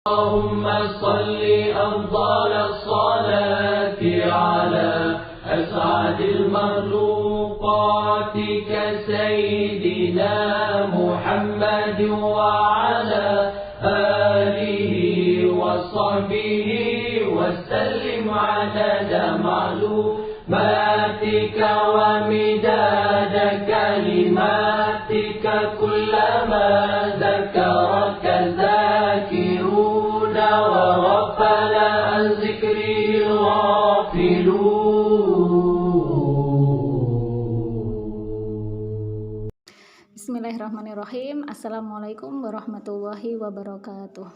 اللهم صل أفضل الصلاة على أسعد المخلوقات كسيدنا محمد وعلى آله وصحبه وسلم عدد معلوماتك ومداد كلماتك كلما ذكرك الذاكرون وغفل عن ذكره الغافلون. Bismillahirrahmanirrahim. Assalamualaikum warahmatullahi wabarakatuh.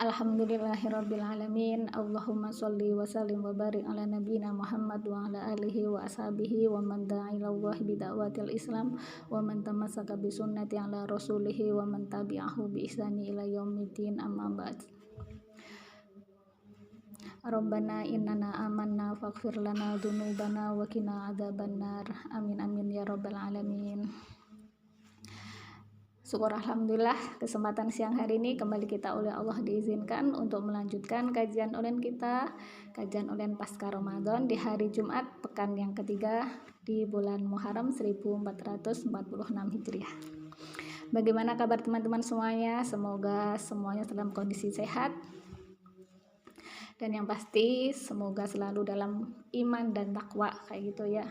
Alhamdulillahirrabbilalamin. Allahumma sholli wa sallim wa barik ala nabiyina Muhammad wa ala alihi wa ashabihi wa man da'a ilallahi bida'watil islam wa man tamassaka bi sunnati ala rasulihi wa man tabi'ahu bi ihsani ila yaumiddin, amma ba'd. Rabbana innana amanna faghfir lana dzunubana wa qina adzabannar. Amin amin ya rabbal alamin. Syukur alhamdulillah, kesempatan siang hari ini kembali kita oleh Allah diizinkan untuk melanjutkan kajian online kita, kajian online pasca Ramadan di hari Jumat pekan yang ketiga di bulan Muharram 1446 Hijriah. Bagaimana kabar teman-teman semuanya? Semoga semuanya dalam kondisi sehat. Dan yang pasti semoga selalu dalam iman dan takwa kayak gitu ya.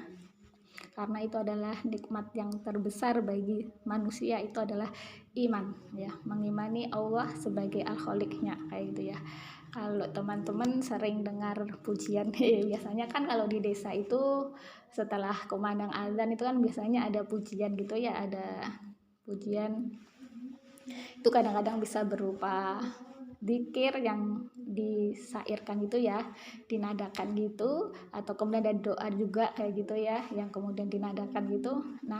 Karena itu adalah nikmat yang terbesar bagi manusia, itu adalah iman ya, mengimani Allah sebagai al-khaliqnya kayak gitu ya. Kalau teman-teman sering dengar pujian biasanya kan kalau di desa itu setelah kumandang azan itu kan biasanya ada pujian gitu ya, ada pujian itu kadang-kadang bisa berupa zikir yang disairkan gitu ya, dinadakan gitu, atau kemudian ada doa juga kayak gitu ya yang kemudian dinadakan gitu. Nah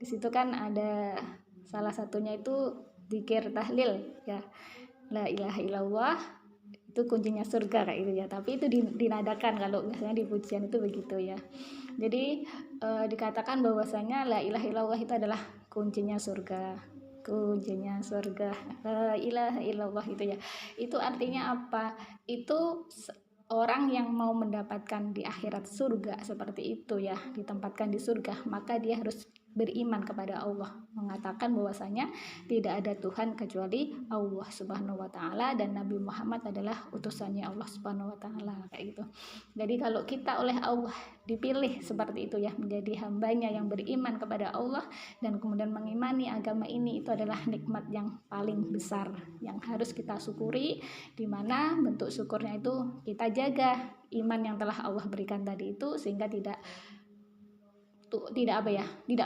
di situ kan ada salah satunya itu zikir tahlil ya, la ilaha illallah itu kuncinya surga kayak gitu ya, tapi itu dinadakan. Kalau biasanya di pujian itu begitu ya. Jadi dikatakan bahwasanya la ilaha illallah itu adalah kuncinya surga, kuncinya surga, la ilaha illallah itu ya. Itu artinya apa? Itu orang yang mau mendapatkan di akhirat surga seperti itu ya, ditempatkan di surga, maka dia harus beriman kepada Allah, mengatakan bahwasanya tidak ada Tuhan kecuali Allah Subhanahu wa taala dan Nabi Muhammad adalah utusannya Allah Subhanahu wa taala kayak gitu. Jadi kalau kita oleh Allah dipilih seperti itu ya, menjadi hambanya yang beriman kepada Allah dan kemudian mengimani agama ini, itu adalah nikmat yang paling besar yang harus kita syukuri, di mana bentuk syukurnya itu kita jaga iman yang telah Allah berikan tadi itu, sehingga tidak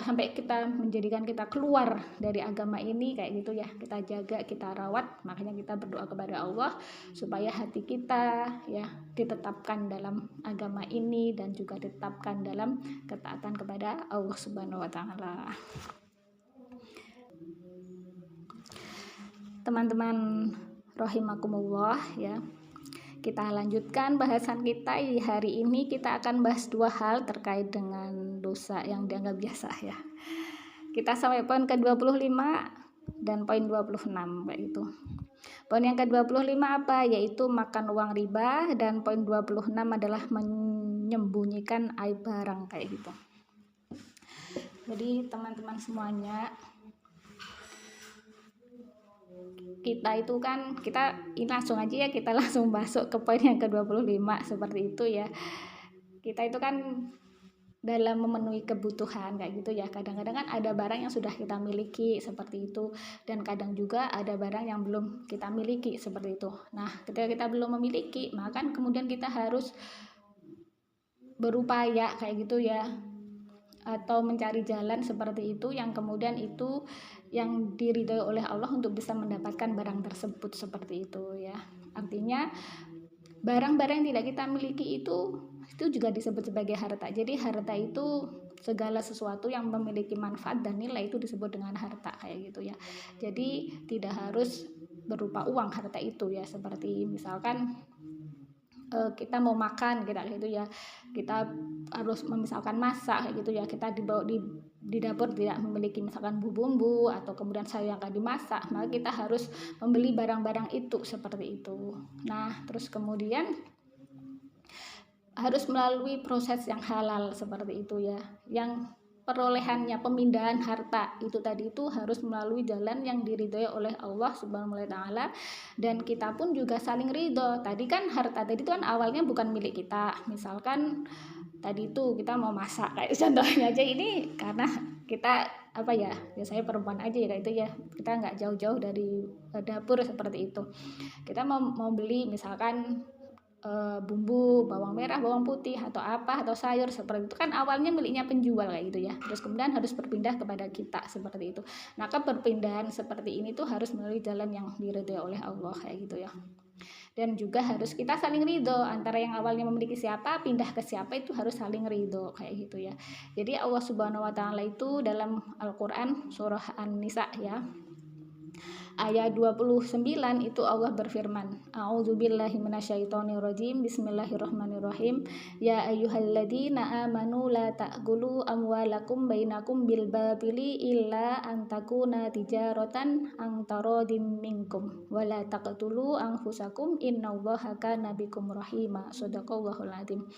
sampai kita menjadikan kita keluar dari agama ini kayak gitu ya. Kita jaga, kita rawat, makanya kita berdoa kepada Allah supaya hati kita ya ditetapkan dalam agama ini dan juga ditetapkan dalam ketaatan kepada Allah Subhanahu wa taala. Teman-teman rahimakumullah ya, kita lanjutkan bahasan kita di hari ini. Kita akan bahas dua hal terkait dengan dosa yang dianggap biasa ya. Kita sampai poin ke-25 dan poin 26 kayak itu. Poin yang ke-25 apa? Yaitu makan uang riba, dan poin 26 adalah menyembunyikan aib barang kayak gitu. Jadi teman-teman semuanya, kita itu kan, ini langsung aja ya, kita langsung masuk ke poin yang ke-25 seperti itu ya. Kita itu kan dalam memenuhi kebutuhan kayak gitu ya, kadang-kadang kan ada barang yang sudah kita miliki seperti itu, dan kadang juga ada barang yang belum kita miliki seperti itu. Nah ketika kita belum memiliki, maka kan kemudian kita harus berupaya kayak gitu ya, atau mencari jalan seperti itu yang kemudian itu yang diridhoi oleh Allah untuk bisa mendapatkan barang tersebut seperti itu ya. Artinya barang-barang yang tidak kita miliki itu juga disebut sebagai harta. Jadi harta itu segala sesuatu yang memiliki manfaat dan nilai itu disebut dengan harta kayak gitu ya. Jadi tidak harus berupa uang harta itu ya, seperti misalkan kita mau makan gitu ya, kita harus misalkan masak kayak gitu ya, kita di dapur tidak memiliki misalkan bumbu atau kemudian sayur yang akan dimasak, maka kita harus membeli barang-barang itu seperti itu. Nah terus kemudian harus melalui proses yang halal seperti itu ya, yang perolehannya, pemindahan harta itu tadi itu harus melalui jalan yang diridhoi oleh Allah Subhanahu wa taala, dan kita pun juga saling ridho. Tadi kan harta tadi itu kan awalnya bukan milik kita, misalkan tadi itu kita mau masak kayak contohnya aja, ini karena kita apa ya, biasanya perempuan aja ya kayak itu ya, kita nggak jauh-jauh dari dapur seperti itu, kita mau beli misalkan bumbu, bawang merah, bawang putih atau apa atau sayur seperti itu, kan awalnya miliknya penjual kayak gitu ya, terus kemudian harus berpindah kepada kita seperti itu. Maka perpindahan seperti ini tuh harus melalui jalan yang diridhoi oleh Allah kayak gitu ya. Dan juga harus kita saling ridho, antara yang awalnya memiliki siapa pindah ke siapa itu harus saling ridho kayak gitu ya. Jadi Allah Subhanahu wa taala itu dalam Al-Qur'an surah An-Nisa ya, ayat 29 itu Allah berfirman, A'udzubillahi minasyaitonirrajim, Bismillahirrahmanirrahim. Ya ayyuhalladzina amanu la ta'kulu amwalakum bainakum bil batili illa an takuna tijaratan an taradin minkum wa la taqtulu anfusakum innallaha kana bikum rahima. Shadaqallahul adzim.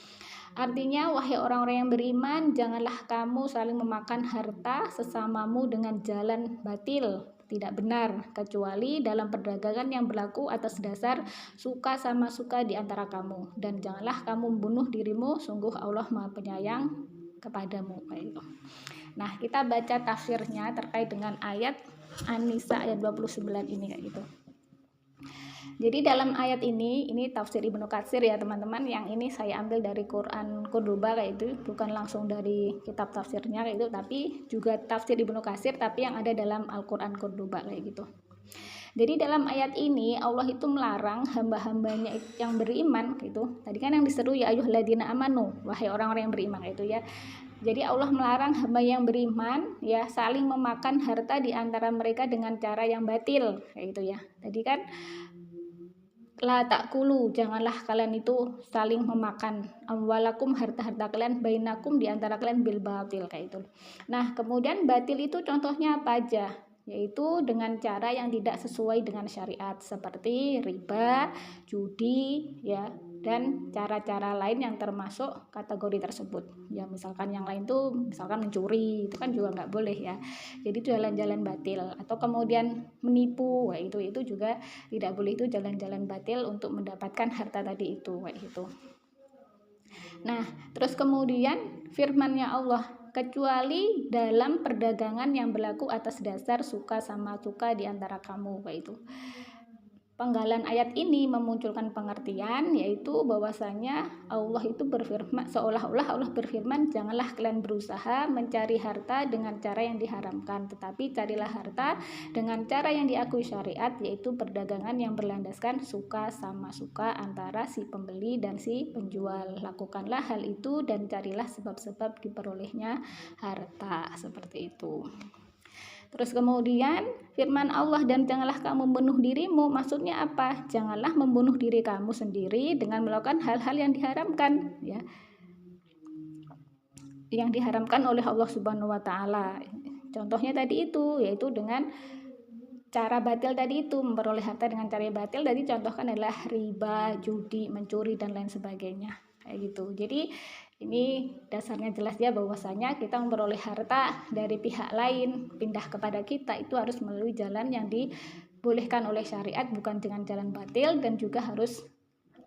Artinya, wahai orang-orang yang beriman, janganlah kamu saling memakan harta sesamamu dengan jalan batil, tidak benar, kecuali dalam perdagangan yang berlaku atas dasar suka sama suka di antara kamu, dan janganlah kamu membunuh dirimu, sungguh Allah Maha Penyayang kepadamu. Kayak gitu. Nah, kita baca tafsirnya terkait dengan ayat An-Nisa ayat 29 ini kayak gitu. Jadi dalam ayat ini tafsir Ibnu Katsir ya teman-teman, yang ini saya ambil dari Quran Qurduba kayak itu, bukan langsung dari kitab tafsirnya kayak itu, tapi juga tafsir Ibnu Katsir tapi yang ada dalam Al-Quran Qurduba kayak gitu. Jadi dalam ayat ini Allah itu melarang hamba-hambanya yang beriman gitu. Tadi kan yang diseru ya ayyuhalladzina amanu, wahai orang-orang yang beriman itu ya. Jadi Allah melarang hamba yang beriman ya saling memakan harta di antara mereka dengan cara yang batil kayak gitu ya. Tadi kan la ta'kulu, janganlah kalian itu saling memakan amwalakum, harta-harta kalian, bainakum, di antara kalian, bil batil kayak itu. Nah kemudian batil itu contohnya apa aja, yaitu dengan cara yang tidak sesuai dengan syariat seperti riba, judi ya, dan cara-cara lain yang termasuk kategori tersebut ya. Misalkan yang lain tuh misalkan mencuri, itu kan juga nggak boleh ya, jadi jalan-jalan batil. Atau kemudian menipu, wah itu juga tidak boleh, itu jalan-jalan batil untuk mendapatkan harta tadi itu kayak gitu. Nah terus kemudian firman-Nya Allah, kecuali dalam perdagangan yang berlaku atas dasar suka sama suka di antara kamu kayak itu. Penggalan ayat ini memunculkan pengertian, yaitu bahwasanya Allah itu berfirman, seolah-olah Allah berfirman, janganlah kalian berusaha mencari harta dengan cara yang diharamkan, tetapi carilah harta dengan cara yang diakui syariat, yaitu perdagangan yang berlandaskan suka sama suka antara si pembeli dan si penjual. Lakukanlah hal itu dan carilah sebab-sebab diperolehnya harta, seperti itu. Terus kemudian firman Allah, dan janganlah kamu membunuh dirimu, maksudnya apa? Janganlah membunuh diri kamu sendiri dengan melakukan hal-hal yang diharamkan ya, yang diharamkan oleh Allah Subhanahu wa taala. Contohnya tadi itu, yaitu dengan cara batil tadi itu, memperoleh harta dengan cara batil. Tadi contohkan adalah riba, judi, mencuri dan lain sebagainya kayak gitu. Jadi ini dasarnya jelas ya, bahwasanya kita memperoleh harta dari pihak lain pindah kepada kita itu harus melalui jalan yang dibolehkan oleh syariat, bukan dengan jalan batil, dan juga harus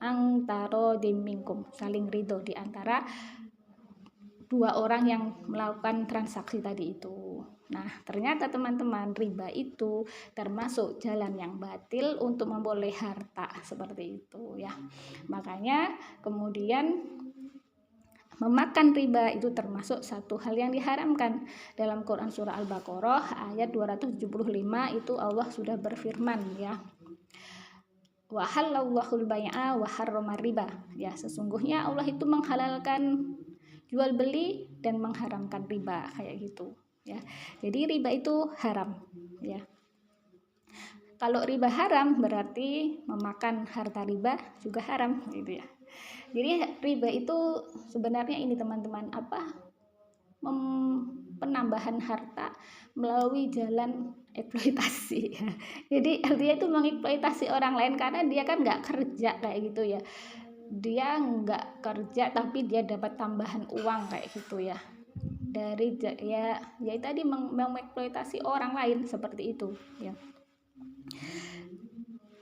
antaro dimingkum, saling ridho di antara dua orang yang melakukan transaksi tadi itu. Nah ternyata teman-teman, riba itu termasuk jalan yang batil untuk memperoleh harta seperti itu ya. Makanya kemudian memakan riba itu termasuk satu hal yang diharamkan. Dalam Quran surah Al-Baqarah ayat 275 itu Allah sudah berfirman ya, wa halallahul bai'a wa harramar riba ya, sesungguhnya Allah itu menghalalkan jual beli dan mengharamkan riba kayak gitu ya. Jadi riba itu haram ya. Kalau riba haram berarti memakan harta riba juga haram gitu ya. Jadi riba itu sebenarnya ini teman-teman, penambahan harta melalui jalan eksploitasi ya. Jadi artinya itu mengeksploitasi orang lain karena dia kan nggak kerja kayak gitu ya. Dia nggak kerja tapi dia dapat tambahan uang kayak gitu ya. Dari ya tadi mengeksploitasi orang lain seperti itu ya.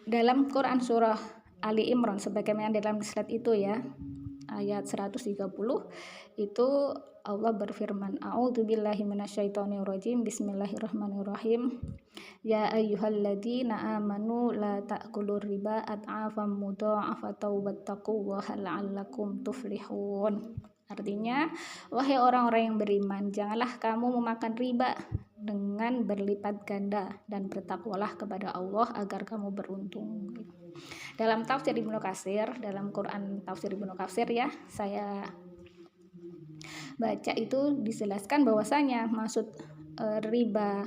Dalam Quran surah Ali Imran sebagaimana dalam slide itu ya, ayat 130 itu Allah berfirman, a'udzubillahi minasyaitonirrajim, bismillahirrahmanirrahim, ya ayyuhalladzina amanu la ta'kulur riba ad'afan mudha'afatan wattaqullaha la'allakum tuflihun. Artinya, wahai orang-orang yang beriman, janganlah kamu memakan riba dengan berlipat ganda dan bertakwalah kepada Allah agar kamu beruntung. Dalam tafsir Ibnu Katsir, dalam Quran tafsir Ibnu Katsir ya, saya baca itu dijelaskan bahwasanya maksud riba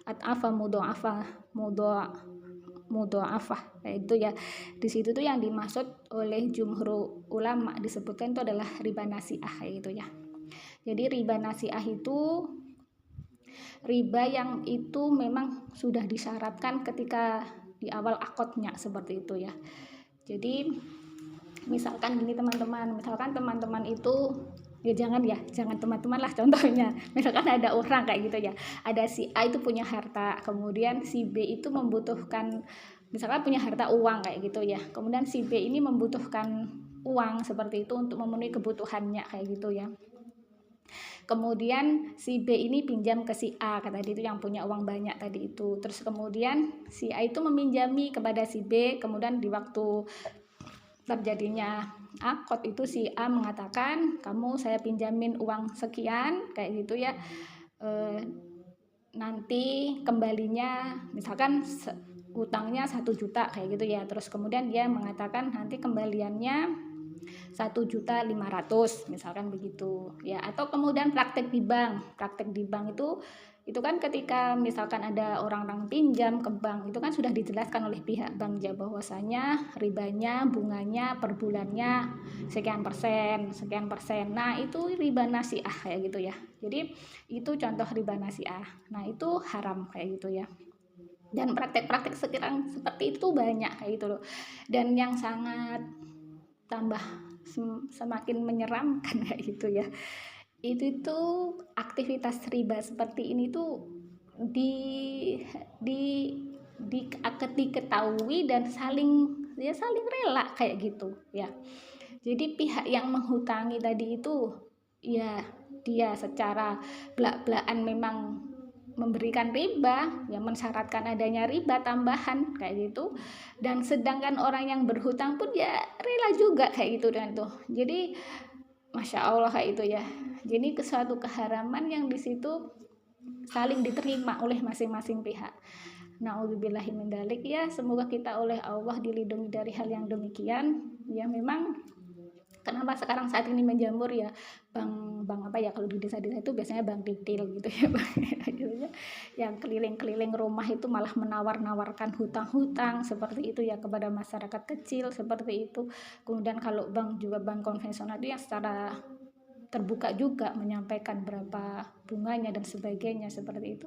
at'afa mudha'afah itu ya, di situ tuh yang dimaksud oleh jumhur ulama disebutkan itu adalah riba nasi'ah itu ya. Jadi riba nasi'ah itu riba yang itu memang sudah disyaratkan ketika di awal akadnya seperti itu ya. Jadi misalkan gini teman-teman, misalkan teman-teman itu ya jangan teman-teman lah, contohnya misalkan ada orang kayak gitu ya, ada si A itu punya harta, kemudian si B itu membutuhkan, misalkan punya harta uang kayak gitu ya, kemudian si B ini membutuhkan uang seperti itu untuk memenuhi kebutuhannya kayak gitu ya. Kemudian si B ini pinjam ke si A, kata dia itu yang punya uang banyak tadi itu. Terus kemudian si A itu meminjami kepada si B, kemudian di waktu terjadinya akad itu si A mengatakan, kamu saya pinjamin uang sekian kayak gitu ya, nanti kembalinya misalkan utangnya 1 juta kayak gitu ya. Terus kemudian dia mengatakan nanti kembaliannya 1.500.000 misalkan begitu ya. Atau kemudian praktek di bank itu kan ketika misalkan ada orang-orang pinjam ke bank, itu kan sudah dijelaskan oleh pihak bank ya bahwasanya ribanya, bunganya per bulannya sekian persen. Nah itu riba nasi'ah kayak gitu ya. Jadi itu contoh riba nasi'ah. Nah itu haram kayak gitu ya. Dan praktek-praktek sekarang seperti itu banyak kayak gitu loh. Dan yang sangat tambah semakin menyeramkan kayak gitu ya, itu tuh aktivitas riba seperti ini tuh diketahui dan saling rela kayak gitu ya. Jadi pihak yang menghutangi tadi itu ya dia secara belak-belakan memang memberikan riba, yang mensyaratkan adanya riba tambahan kayak gitu, dan sedangkan orang yang berhutang pun ya rela juga kayak gitu dan tuh. Jadi Masya Allah kayak itu ya. Jadi suatu keharaman yang di situ saling diterima oleh masing-masing pihak. Na'udzubillahi min dzalik ya, semoga kita oleh Allah dilindungi dari hal yang demikian. Ya memang kenapa sekarang saat ini menjamur ya bank apa ya, kalau di desa-desa itu biasanya bank retail gitu ya, yang keliling-keliling rumah itu malah menawar-nawarkan hutang-hutang seperti itu ya kepada masyarakat kecil seperti itu. Kemudian kalau bank juga bank konvensional itu yang secara terbuka juga menyampaikan berapa bunganya dan sebagainya seperti itu.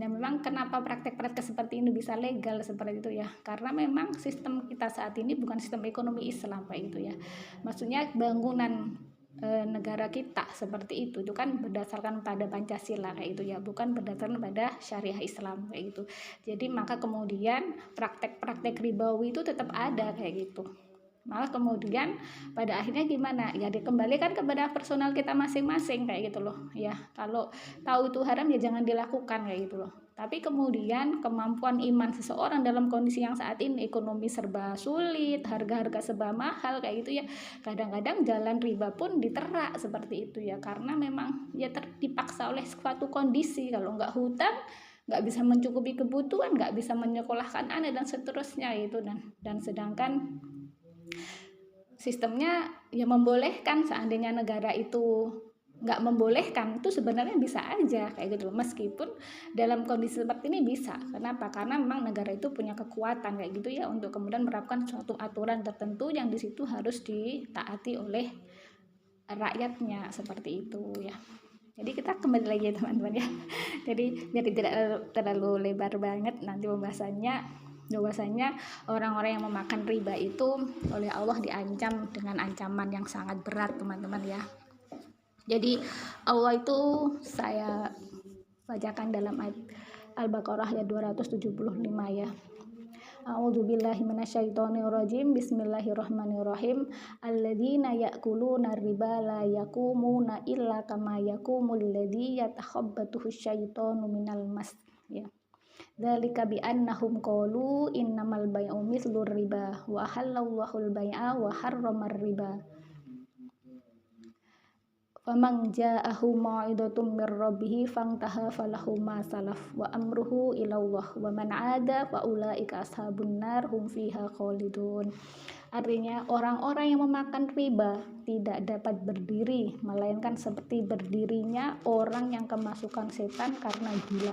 Nah memang kenapa praktek-praktek seperti ini bisa legal seperti itu ya, karena memang sistem kita saat ini bukan sistem ekonomi Islam kayak gitu ya. Maksudnya bangunan negara kita seperti itu kan berdasarkan pada Pancasila kayak itu ya, bukan berdasarkan pada syariah Islam kayak gitu. Jadi maka kemudian praktek-praktek ribawi itu tetap ada kayak gitu. Malah kemudian pada akhirnya gimana ya, dikembalikan kepada personal kita masing-masing kayak gitu loh ya. Kalau tahu itu haram ya jangan dilakukan kayak gitu loh. Tapi kemudian kemampuan iman seseorang dalam kondisi yang saat ini ekonomi serba sulit, harga-harga serba mahal kayak gitu ya, kadang-kadang jalan riba pun diterak seperti itu ya, karena memang ya dipaksa oleh suatu kondisi. Kalau nggak hutang nggak bisa mencukupi kebutuhan, nggak bisa menyekolahkan anak dan seterusnya itu, dan sedangkan sistemnya ya membolehkan seandainya negara itu nggak membolehkan, itu sebenarnya bisa aja kayak gitu, meskipun dalam kondisi seperti ini bisa. Kenapa? Karena memang negara itu punya kekuatan kayak gitu ya untuk kemudian menerapkan suatu aturan tertentu yang di situ harus ditaati oleh rakyatnya, seperti itu ya. Jadi kita kembali lagi ya teman-teman ya. Jadi biar tidak terlalu lebar banget nanti pembahasannya, bahwasanya orang-orang yang memakan riba itu oleh Allah diancam dengan ancaman yang sangat berat teman-teman ya. Jadi Allah itu, saya bacakan dalam ayat Al-Baqarah ayat 275 ya. A'udzubillahi minasyaitonirrajim. Bismillahirrahmanirrahim. Alladzina ya'kuluna riba la yaqumuna illa kama yaqumul ladzi yatakhabbathu syaitanu minal mas ya. Dzalika bi annahum qalu innamal bai'u mithlur riba wa halallahu al-bai'a wa harramar riba. Faman ja'ahu mau'idatun mir rabbih fantaha falahu ma salaf wa amruhu ilallah wa man 'ada fa ulaika ashabun nar hum fiha khalidun. Artinya orang-orang yang memakan riba tidak dapat berdiri melainkan seperti berdirinya orang yang kemasukan setan karena gila.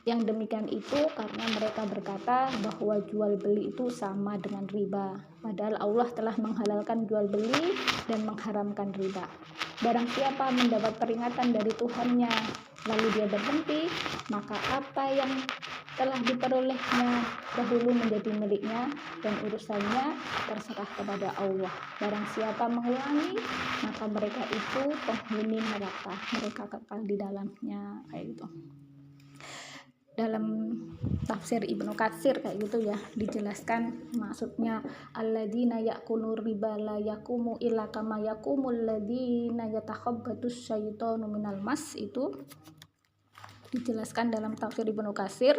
Yang demikian itu karena mereka berkata bahwa jual beli itu sama dengan riba, padahal Allah telah menghalalkan jual beli dan mengharamkan riba. Barang siapa mendapat peringatan dari Tuhannya lalu dia berhenti, maka apa yang telah diperolehnya dahulu menjadi miliknya dan urusannya terserah kepada Allah. Barang siapa mengulangi, maka mereka itu penghuni neraka, mereka kekal di dalamnya kayak gitu. Dalam tafsir Ibnu Katsir kayak gitu ya, dijelaskan maksudnya alladzina ya'kulur riba la yaqumu illa kama yaqumul ladzina yatakhabbatus syaitanu minal mas, itu dijelaskan dalam tafsir Ibnu Katsir,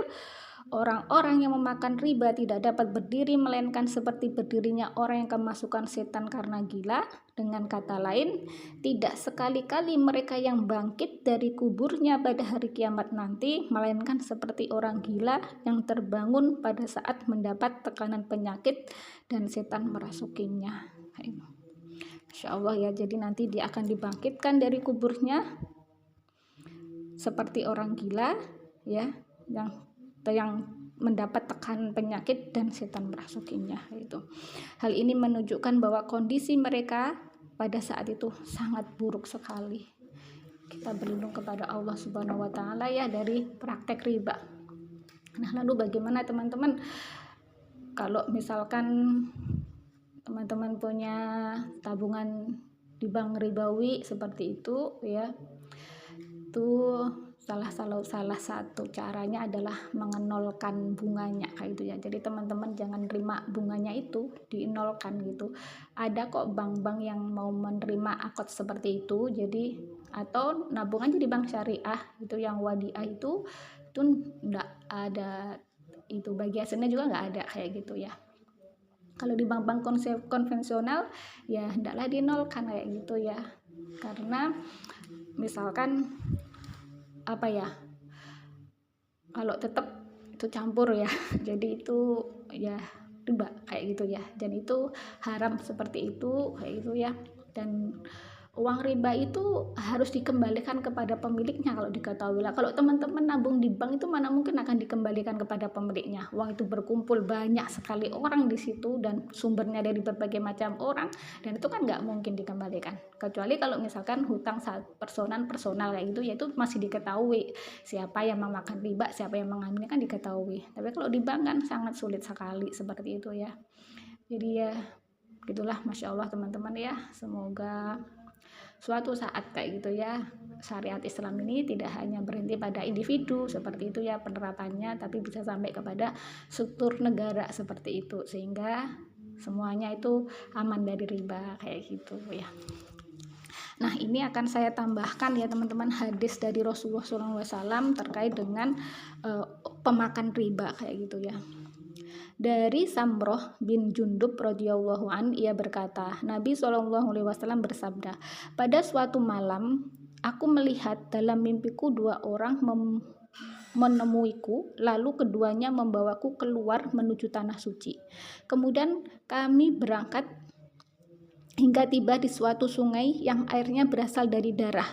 orang-orang yang memakan riba tidak dapat berdiri melainkan seperti berdirinya orang yang kemasukan setan karena gila. Dengan kata lain, tidak sekali-kali mereka yang bangkit dari kuburnya pada hari kiamat nanti melainkan seperti orang gila yang terbangun pada saat mendapat tekanan penyakit dan setan merasukinya. Insya Allah ya, jadi nanti dia akan dibangkitkan dari kuburnya seperti orang gila ya, yang mendapat tekanan penyakit dan setan merasukinya itu. Hal ini menunjukkan bahwa kondisi mereka pada saat itu sangat buruk sekali. Kita berlindung kepada Allah Subhanahu wa taala ya dari praktek riba. Nah, lalu bagaimana teman-teman kalau misalkan teman-teman punya tabungan di bank ribawi seperti itu ya? Itu salah satu caranya adalah mengenolkan bunganya kayak gitu ya. Jadi teman-teman jangan terima bunganya itu dinolkan gitu. Ada kok bank-bank yang mau menerima akad seperti itu. Jadi atau nabung aja di bank syariah itu yang wadiah itu enggak ada, itu bagi hasilnya juga enggak ada kayak gitu ya. Kalau di bank-bank konvensional ya hendaklah dinolkan kayak gitu ya. Karena misalkan apa ya, kalau tetap itu campur ya, jadi itu ya riba kayak gitu ya, dan itu haram seperti itu kayak gitu ya. Dan uang riba itu harus dikembalikan kepada pemiliknya kalau diketahui lah. Kalau teman-teman nabung di bank itu mana mungkin akan dikembalikan kepada pemiliknya. Uang itu berkumpul banyak sekali orang di situ dan sumbernya dari berbagai macam orang, dan itu kan nggak mungkin dikembalikan. Kecuali kalau misalkan hutang personal kayak gitu, yaitu masih diketahui siapa yang memakan riba, siapa yang mengambilnya kan diketahui. Tapi kalau di bank kan sangat sulit sekali seperti itu ya. Jadi ya gitulah, Masya Allah teman-teman ya. Semoga suatu saat kayak gitu ya, syariat Islam ini tidak hanya berhenti pada individu seperti itu ya penerapannya, tapi bisa sampai kepada struktur negara seperti itu, sehingga semuanya itu aman dari riba kayak gitu ya. Nah, ini akan saya tambahkan ya teman-teman hadis dari Rasulullah SAW terkait dengan pemakan riba kayak gitu ya. Dari Samroh bin Jundub radhiyallahu an, ia berkata, Nabi SAW bersabda, pada suatu malam aku melihat dalam mimpiku dua orang menemuiku, lalu keduanya membawaku keluar menuju tanah suci. Kemudian kami berangkat hingga tiba di suatu sungai yang airnya berasal dari darah.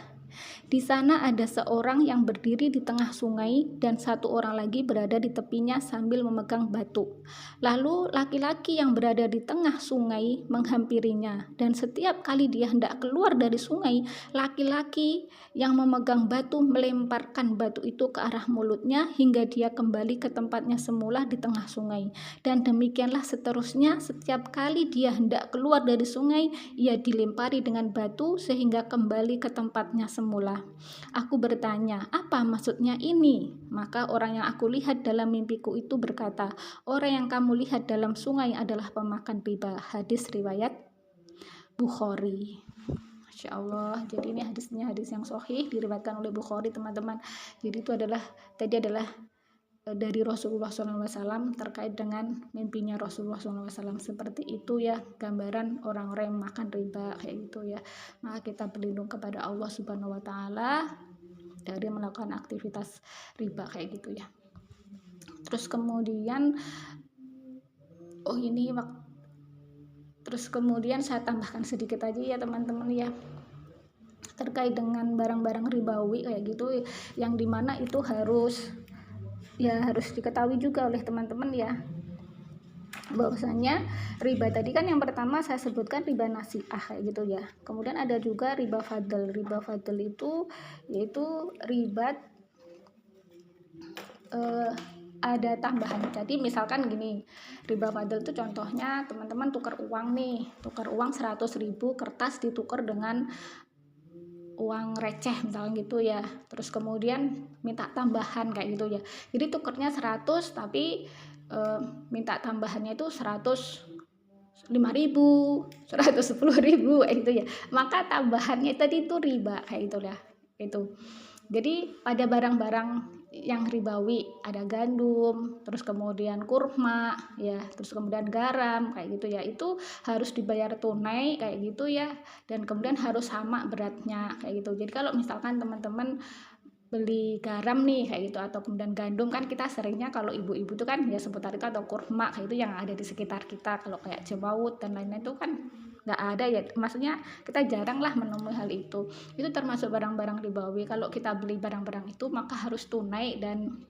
Di sana ada seorang yang berdiri di tengah sungai dan satu orang lagi berada di tepinya sambil memegang batu. Lalu laki-laki yang berada di tengah sungai menghampirinya, dan setiap kali dia hendak keluar dari sungai, laki-laki yang memegang batu melemparkan batu itu ke arah mulutnya hingga dia kembali ke tempatnya semula di tengah sungai. Dan demikianlah seterusnya, setiap kali dia hendak keluar dari sungai, ia dilempari dengan batu sehingga kembali ke tempatnya semula. Aku bertanya, apa maksudnya ini? Maka orang yang aku lihat dalam mimpiku itu berkata, orang yang kamu lihat dalam sungai adalah pemakan riba. Hadis riwayat Bukhari. Masya Allah, jadi ini hadisnya hadis yang sahih, diriwayatkan oleh Bukhari, teman-teman. Jadi itu adalah dari Rasulullah SAW terkait dengan mimpinya Rasulullah SAW. Seperti itu ya gambaran orang-orang yang makan riba kayak gitu ya. Maka kita berlindung kepada Allah Subhanahu wa Ta'ala dari melakukan aktivitas riba kayak gitu ya. Terus kemudian terus kemudian saya tambahkan sedikit aja ya teman-teman ya, terkait dengan barang-barang ribawi kayak gitu, yang dimana itu harus diketahui juga oleh teman-teman ya, bahwasanya riba tadi kan yang pertama saya sebutkan riba nasi'ah kayak gitu ya. Kemudian ada juga riba fadl. Riba fadl itu yaitu riba ada tambahan. Jadi misalkan gini, riba fadl itu contohnya teman-teman tukar uang 100.000 kertas ditukar dengan uang receh misalnya gitu ya, terus kemudian minta tambahan kayak gitu ya. Jadi tukernya 100 tapi minta tambahannya itu 105.000, 110.000 kayak gitu ya. Maka tambahannya tadi itu riba kayak gitu ya. Itu. Jadi pada barang-barang yang ribawi ada gandum, terus kemudian kurma ya, terus kemudian garam kayak gitu ya, itu harus dibayar tunai kayak gitu ya, dan kemudian harus sama beratnya kayak gitu. Jadi kalau misalkan teman-teman beli garam nih kayak gitu atau kemudian gandum, kan kita seringnya kalau ibu-ibu itu kan ya seputar itu, atau kurma kayak itu yang ada di sekitar kita. Kalau kayak jewawut dan lain-lain itu kan nggak ada ya, maksudnya kita jarang lah menemui hal itu termasuk barang-barang ribawi. Kalau kita beli barang-barang itu maka harus tunai, dan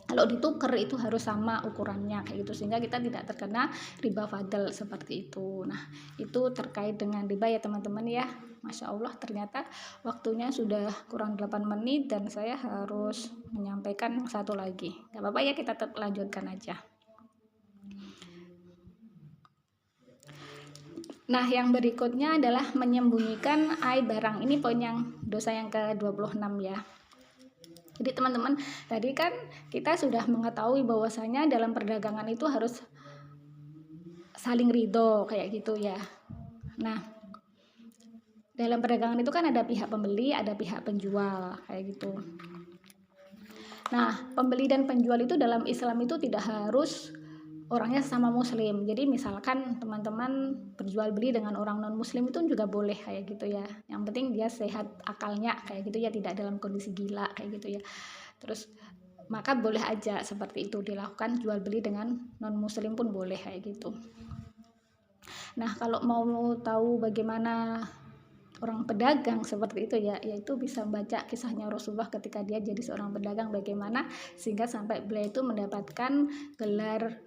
kalau ditukar itu harus sama ukurannya kayak gitu, sehingga kita tidak terkena riba fadl seperti itu. Nah itu terkait dengan riba ya teman-teman ya. Masya Allah, ternyata waktunya sudah kurang 8 menit dan saya harus menyampaikan satu lagi. Gak apa-apa ya, kita tetap lanjutkan aja. Nah yang berikutnya adalah menyembunyikan aib barang. Ini poin yang dosa yang ke-26 ya. Jadi teman-teman, tadi kan kita sudah mengetahui bahwasanya dalam perdagangan itu harus saling ridho kayak gitu ya. Nah dalam perdagangan itu kan ada pihak pembeli, ada pihak penjual kayak gitu. Nah pembeli dan penjual itu dalam Islam itu tidak harus orangnya sama muslim. Jadi misalkan teman-teman berjual beli dengan orang non muslim itu juga boleh kayak gitu ya. Yang penting dia sehat akalnya kayak gitu ya, tidak dalam kondisi gila kayak gitu ya. Terus maka boleh aja seperti itu dilakukan, jual beli dengan non muslim pun boleh kayak gitu. Nah kalau mau tahu bagaimana orang pedagang seperti itu ya, yaitu bisa membaca kisahnya Rasulullah ketika dia jadi seorang pedagang, bagaimana sehingga sampai beliau itu mendapatkan gelar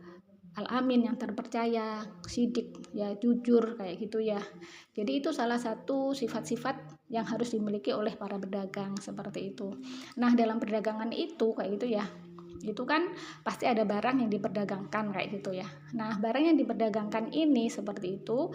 Al-Amin, yang terpercaya, sidik ya, jujur kayak gitu ya. Jadi itu salah satu sifat-sifat yang harus dimiliki oleh para pedagang seperti itu. Nah dalam perdagangan itu kayak gitu ya, itu kan pasti ada barang yang diperdagangkan kayak gitu ya. Nah barang yang diperdagangkan ini seperti itu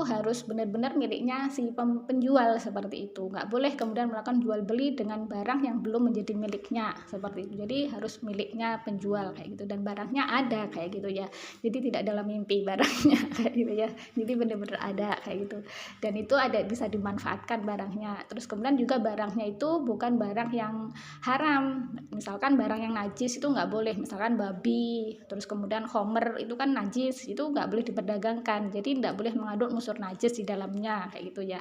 harus benar-benar miliknya si penjual seperti itu. Nggak boleh kemudian melakukan jual beli dengan barang yang belum menjadi miliknya seperti itu. Jadi harus miliknya penjual kayak gitu, dan barangnya ada kayak gitu ya. Jadi tidak dalam mimpi barangnya kayak gitu ya. Jadi benar-benar ada kayak gitu, dan itu ada bisa dimanfaatkan barangnya. Terus kemudian juga barangnya itu bukan barang yang haram. Misalkan barang yang najis itu nggak boleh, misalkan babi, terus kemudian khomer itu kan najis, itu nggak boleh diperdagangkan. Jadi nggak boleh mengandung unsur najis di dalamnya kayak gitu ya,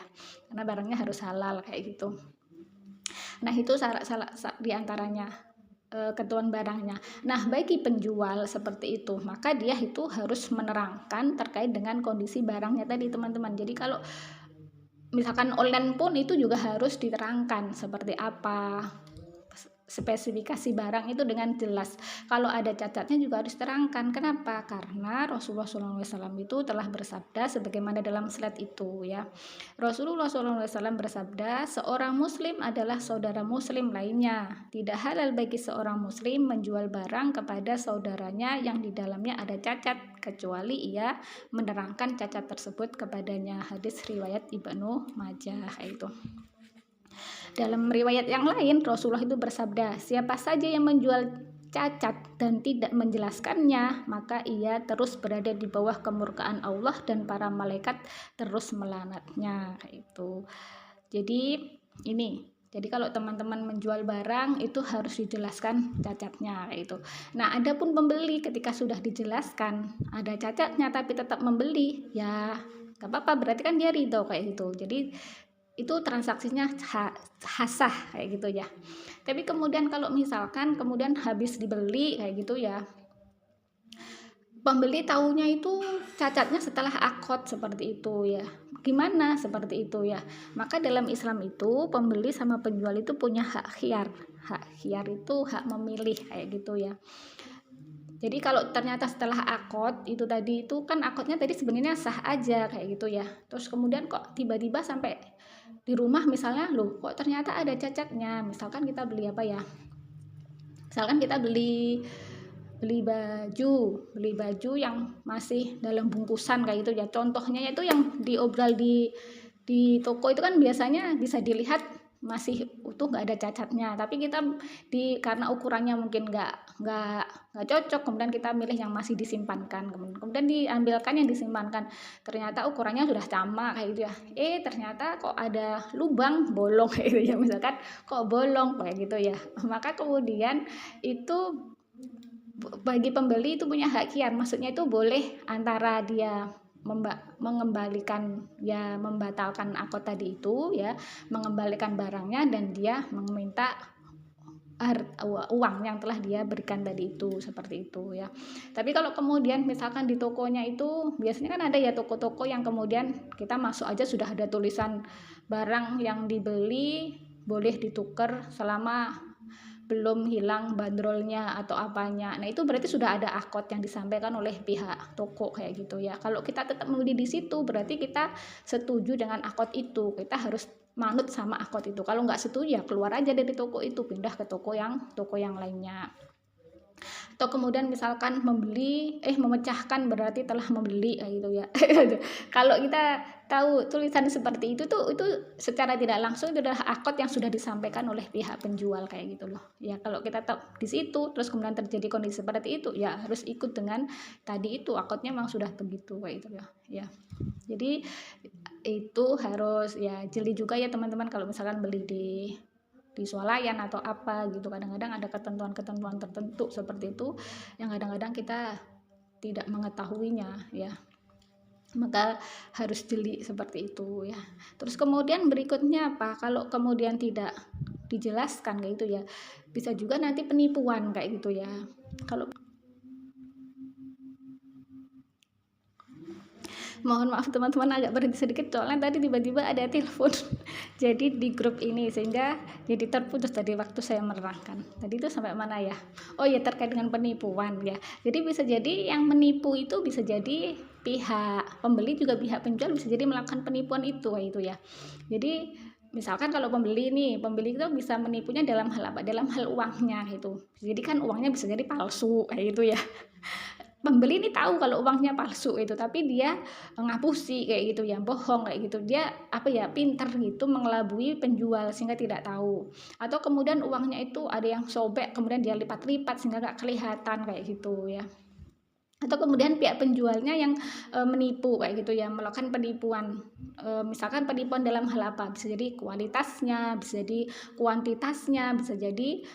karena barangnya harus halal kayak gitu. Nah itu salah diantaranya ketentuan barangnya. Nah bagi penjual seperti itu, maka dia itu harus menerangkan terkait dengan kondisi barangnya tadi teman-teman. Jadi kalau misalkan online pun itu juga harus diterangkan seperti apa spesifikasi barang itu dengan jelas. Kalau ada cacatnya juga harus terangkan. Kenapa? Karena Rasulullah SAW itu telah bersabda sebagaimana dalam slide itu ya. Rasulullah SAW bersabda, seorang muslim adalah saudara muslim lainnya. Tidak halal bagi seorang muslim menjual barang kepada saudaranya yang di dalamnya ada cacat, kecuali ia menerangkan cacat tersebut kepadanya. Hadis riwayat Ibnu Majah itu. Dalam riwayat yang lain, Rasulullah itu bersabda, siapa saja yang menjual cacat dan tidak menjelaskannya, maka ia terus berada di bawah kemurkaan Allah dan para malaikat terus melaknatnya. Itu. Jadi ini. Jadi kalau teman-teman menjual barang itu harus dijelaskan cacatnya itu. Nah, adapun pembeli ketika sudah dijelaskan ada cacatnya tapi tetap membeli, ya gak apa-apa, berarti kan dia ridho kayak gitu. Jadi itu transaksinya hasah kayak gitu ya. Tapi kemudian kalau misalkan kemudian habis dibeli kayak gitu ya, pembeli taunya itu cacatnya setelah akad seperti itu ya. Gimana seperti itu ya? Maka dalam Islam itu pembeli sama penjual itu punya hak khiyar. Hak khiyar itu hak memilih kayak gitu ya. Jadi kalau ternyata setelah akad itu tadi itu kan akadnya tadi sebenarnya sah aja kayak gitu ya. Terus kemudian kok tiba-tiba sampai di rumah misalnya, loh kok ternyata ada cacatnya. Misalkan kita beli apa ya? Misalkan kita beli baju yang masih dalam bungkusan kayak gitu ya. Contohnya itu yang diobral di toko itu kan biasanya bisa dilihat masih utuh, nggak ada cacatnya, tapi kita karena ukurannya mungkin nggak cocok, kemudian kita milih yang masih disimpankan, kemudian diambilkan yang disimpankan, ternyata ukurannya sudah sama kayak gitu ya, ternyata kok ada lubang bolong kayak gitu ya, misalkan kok bolong kayak gitu ya, maka kemudian itu bagi pembeli itu punya hak khiyar, maksudnya itu boleh antara dia mengembalikan ya, membatalkan akad tadi itu ya, mengembalikan barangnya dan dia meminta uang yang telah dia berikan tadi itu, seperti itu ya. Tapi kalau kemudian misalkan di tokonya itu biasanya kan ada ya toko-toko yang kemudian kita masuk aja sudah ada tulisan barang yang dibeli boleh ditukar selama belum hilang bandrolnya atau apanya. Nah, itu berarti sudah ada akad yang disampaikan oleh pihak toko kayak gitu ya. Kalau kita tetap membeli di situ berarti kita setuju dengan akad itu. Kita harus manut sama akad itu. Kalau nggak setuju ya keluar aja dari toko itu, pindah ke toko yang lainnya. Atau kemudian misalkan memecahkan berarti telah membeli gitu ya. Kalau kita tahu tulisan seperti itu tuh, itu secara tidak langsung itu adalah akad yang sudah disampaikan oleh pihak penjual kayak gitu loh ya. Kalau kita tahu di situ terus kemudian terjadi kondisi seperti itu ya harus ikut dengan tadi itu, akadnya memang sudah begitu kayak gitu ya. Jadi itu harus ya jeli juga ya teman-teman kalau misalkan beli di swalayan atau apa gitu. Kadang-kadang ada ketentuan-ketentuan tertentu seperti itu yang kadang-kadang kita tidak mengetahuinya ya, maka harus jeli seperti itu ya. Terus kemudian berikutnya apa, kalau kemudian tidak dijelaskan kayak gitu ya, bisa juga nanti penipuan kayak gitu ya. Kalau mohon maaf teman-teman agak berhenti sedikit soalnya tadi tiba-tiba ada telepon jadi di grup ini sehingga jadi terputus tadi waktu saya menerangkan. Tadi itu sampai mana ya? Oh ya, terkait dengan penipuan ya. Jadi bisa jadi yang menipu itu bisa jadi pihak pembeli juga pihak penjual bisa jadi melakukan penipuan itu ya. Jadi misalkan kalau pembeli itu bisa menipunya dalam hal apa? Dalam hal uangnya gitu. Jadi kan uangnya bisa jadi palsu kayak gitu ya. Pembeli ini tahu kalau uangnya palsu itu, tapi dia ngapusi kayak gitu ya, bohong kayak gitu, dia pintar gitu mengelabui penjual sehingga tidak tahu, atau kemudian uangnya itu ada yang sobek kemudian dia lipat-lipat sehingga gak kelihatan kayak gitu ya. Atau kemudian pihak penjualnya yang menipu kayak gitu ya, melakukan penipuan, misalkan penipuan dalam hal apa, bisa jadi kualitasnya, bisa jadi kuantitasnya, bisa jadi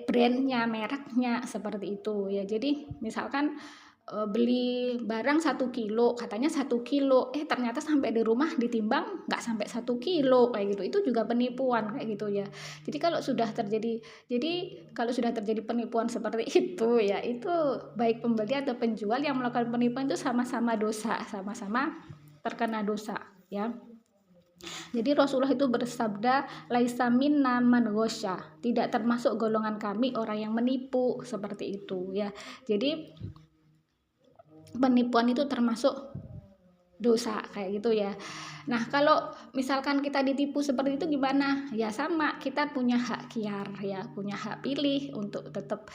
brandnya, mereknya seperti itu ya. Jadi misalkan beli barang 1 kilo, katanya 1 kilo, ternyata sampai di rumah ditimbang nggak sampai 1 kilo kayak gitu. Itu juga penipuan kayak gitu ya. Jadi kalau sudah terjadi penipuan seperti itu ya, itu baik pembeli atau penjual yang melakukan penipuan itu sama-sama dosa, sama-sama terkena dosa ya. Jadi Rasulullah itu bersabda, laisa minna man ghosya, tidak termasuk golongan kami orang yang menipu, seperti itu ya. Jadi penipuan itu termasuk dosa kayak gitu ya. Nah, kalau misalkan kita ditipu seperti itu gimana? Ya sama, kita punya hak kiar ya, punya hak pilih untuk tetap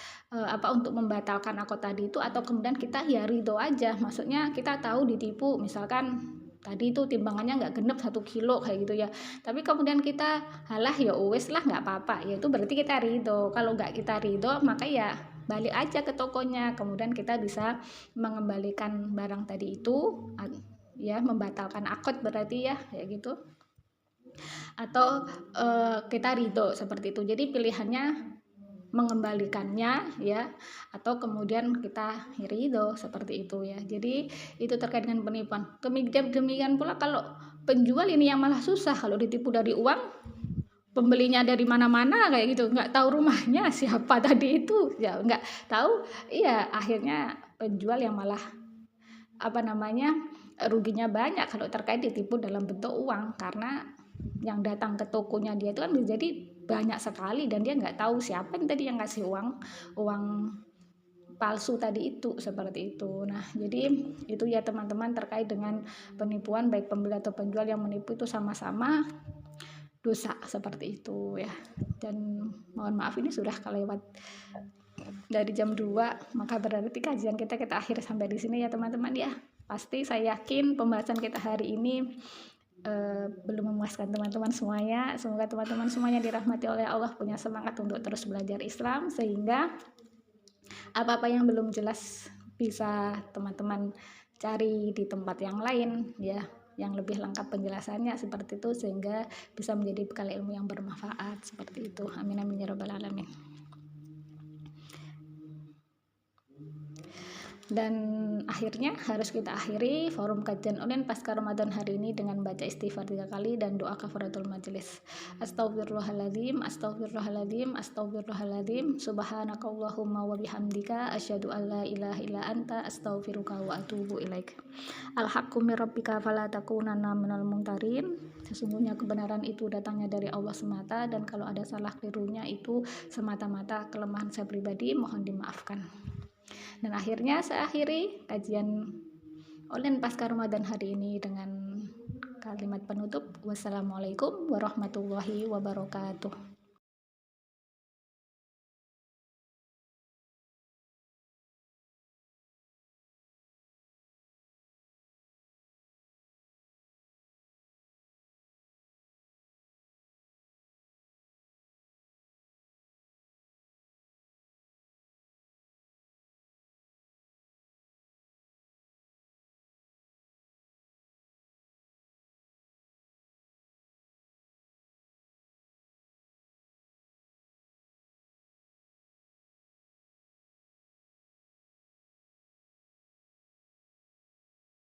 untuk membatalkan akad tadi itu, atau kemudian kita ya ridho aja. Maksudnya kita tahu ditipu, misalkan tadi itu timbangannya nggak genep 1 kilo kayak gitu ya. Tapi kemudian kita halah ya wes lah nggak apa-apa. Ya itu berarti kita ridho. Kalau nggak kita ridho maka ya balik aja ke tokonya. Kemudian kita bisa mengembalikan barang tadi itu ya, membatalkan akad berarti ya kayak gitu, atau kita ridho seperti itu. Jadi pilihannya mengembalikannya ya, atau kemudian kita ridho seperti itu ya. Jadi itu terkait dengan penipuan. Kemudian demikian pula kalau penjual ini yang malah susah, kalau ditipu dari uang, pembelinya dari mana-mana kayak gitu, nggak tahu rumahnya siapa tadi itu ya, nggak tahu, iya akhirnya penjual yang malah ruginya banyak kalau terkait ditipu dalam bentuk uang, karena yang datang ke tokonya dia itu kan jadi banyak sekali dan dia nggak tahu siapa yang tadi yang ngasih uang palsu tadi itu, seperti itu. Nah, jadi itu ya teman-teman terkait dengan penipuan, baik pembeli atau penjual yang menipu itu sama-sama dosa seperti itu ya. Dan mohon maaf ini sudah kelewat dari jam 2, maka berarti kajian kita akhiri sampai di sini ya teman-teman ya. Pasti saya yakin pembahasan kita hari ini belum memuaskan teman-teman semuanya. Semoga teman-teman semuanya dirahmati oleh Allah, punya semangat untuk terus belajar Islam, sehingga apa-apa yang belum jelas bisa teman-teman cari di tempat yang lain ya, yang lebih lengkap penjelasannya seperti itu, sehingga bisa menjadi bekal ilmu yang bermanfaat seperti itu. Amin amin ya rabbal alamin. Dan akhirnya harus kita akhiri forum kajian online pasca Ramadan hari ini dengan baca istighfar 3 kali dan doa kafaratul majelis. Astagfirullahaladzim, astagfirullahaladzim, astagfirullahaladzim, subhanakallahumma wa bihamdika asyhadu an la ilaha illa anta astaghfiruka wa atubu ilaik. Al-haqqu mir rabbika fala takunanna minal mumtarin. Sesungguhnya kebenaran itu datangnya dari Allah semata, dan kalau ada salah kelirunya itu semata-mata kelemahan saya pribadi, mohon dimaafkan. Dan akhirnya saya akhiri kajian online pasca Ramadan hari ini dengan kalimat penutup. Wassalamualaikum warahmatullahi wabarakatuh.